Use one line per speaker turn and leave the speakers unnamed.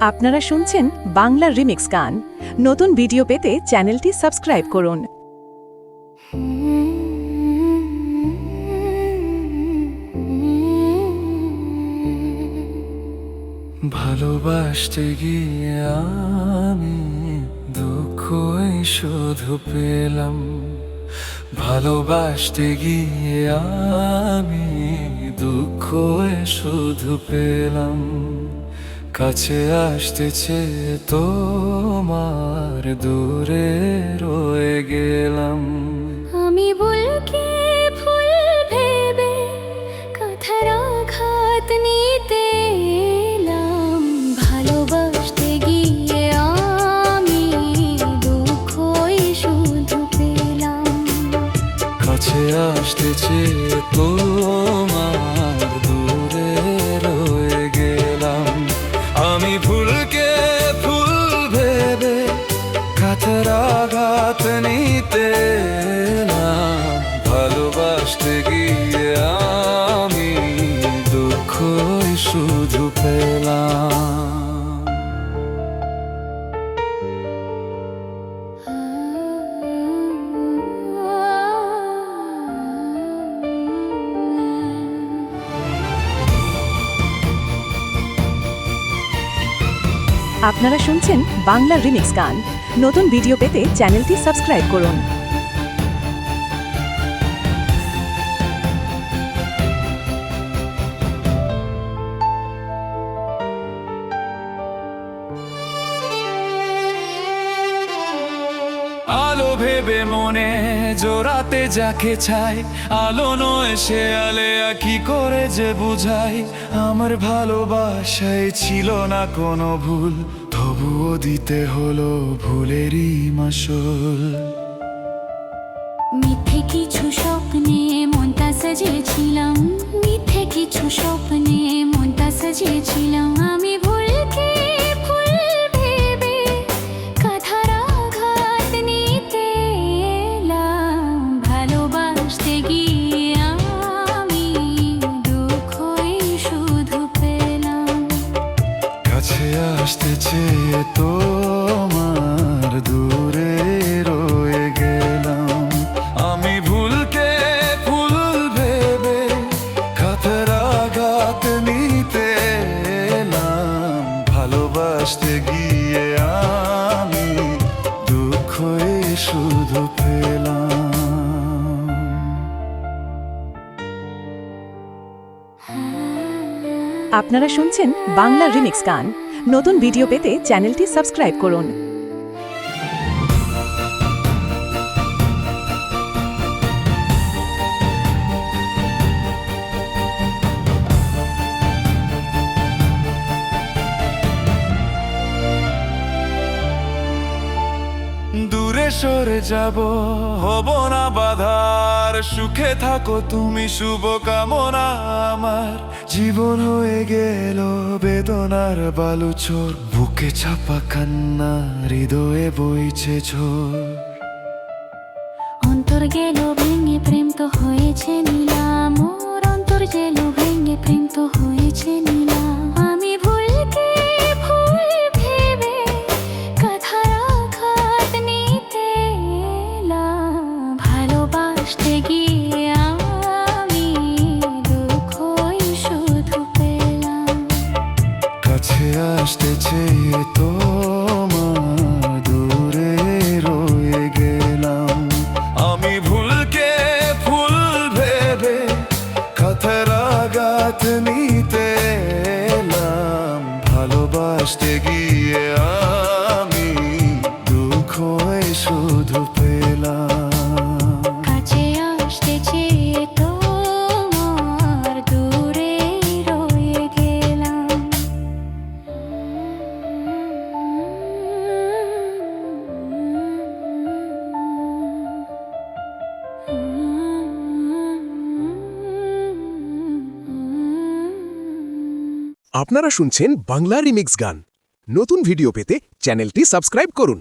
আপনারা শুনছেন বাংলা রিমিক্স গান। নতুন ভিডিও পেতে চ্যানেলটি সাবস্ক্রাইব করুন।
ভালোবাসতে গিয়ে আমি দুঃখই শুধু পেলাম। ভালোবাসতে গিয়ে আমি দুঃখই শুধু পেলাম। কাছে আসতে চেয়ে তোমার দূরে রয়ে গেলাম।
আমি বলকে ফুল ভেবে কথার আঘাত নিতে এলাম। ভালোবাসতে গিয়ে আমি দুঃখই শুধু পেলাম।
কাছে আসতে চেয়ে তোমার দূরে রয়ে গেলাম। আমি ভুলকে ফুল ভেবে কাছের আঘাত নিতে এলাম। ভালোবাসতে গিয়ে আমি দুঃখই শুধু পেলাম।
আপনারা শুনছেন বাংলা রিমিক্স গান। নতুন ভিডিও পেতে চ্যানেলটি সাবস্ক্রাইব করুন।
আলো ভেবে মনে জোড়াতে যাকে চাই, আলো নয় সে আলেয়া কি করে যে বুঝাই। আমার ভালোবাসায় ছিল না কোনো ভুল, তবুও দিতে হলো ভুলেরই মাসুল।
মিথ্যে কিছু স্বপ্নে মনটা সাজিয়েছিলাম। মিথ্যে কিছু স্বপ্নে মনটা সাজিয়েছিলাম। আমি ভুলকে ফুল ভেবে কথার আঘাত নিতে এলাম। ভালোবাসতে গিয়ে আমি দুঃখই শুধু পেলাম।
কাছে আসতে চেয়ে তোমার দূরে রয়ে গেলাম। আমি ভুলকে ফুল ভেবে কাছের আঘাত নিতে এলাম। ভালোবাসতে গিয়ে আমি দুঃখই শুধু পেলাম।
আপনারা শুনছেন বাংলা রিমিক্স গান। নতুন ভিডিও পেতে চ্যানেলটি সাবস্ক্রাইব করুন।
দূরে সরে যাব, হব না বাধার। সুখে থাকো তুমি, শুভ কামনা আমার। জীবন হয়ে গেল বেদনার বালুচর, বুকে চাপা কান্না, হৃদয়ে বইছে ঝড়।
অন্তর গেল ভেঙে, প্রেম তো হয়েছে নিলাম। মোর অন্তর গেল ভেঙে, প্রেম তো হয়েছে নিলাম। আমি ভুলকে ফুল ভেবে কথার আঘাত নিতে এলাম। ভালোবাসতে গিয়ে আমি দুঃখই শুধু পেলাম।
কাছে আসতে চেয়ে তোমার দূরে রয়ে গেলাম। আমি ভুলকে ফুল ভেবে কাছের আঘাত নিতে এলাম। ভালোবাসতে গিয়ে আমি দুঃখই শুধু পেলাম।
কাছে আসতে চেয়ে তোমার দূরে রয়ে গেলাম।
আপনারা শুনছেন বাংলা রিমিক্স গান। নতুন ভিডিও পেতে চ্যানেলটি সাবস্ক্রাইব করুন।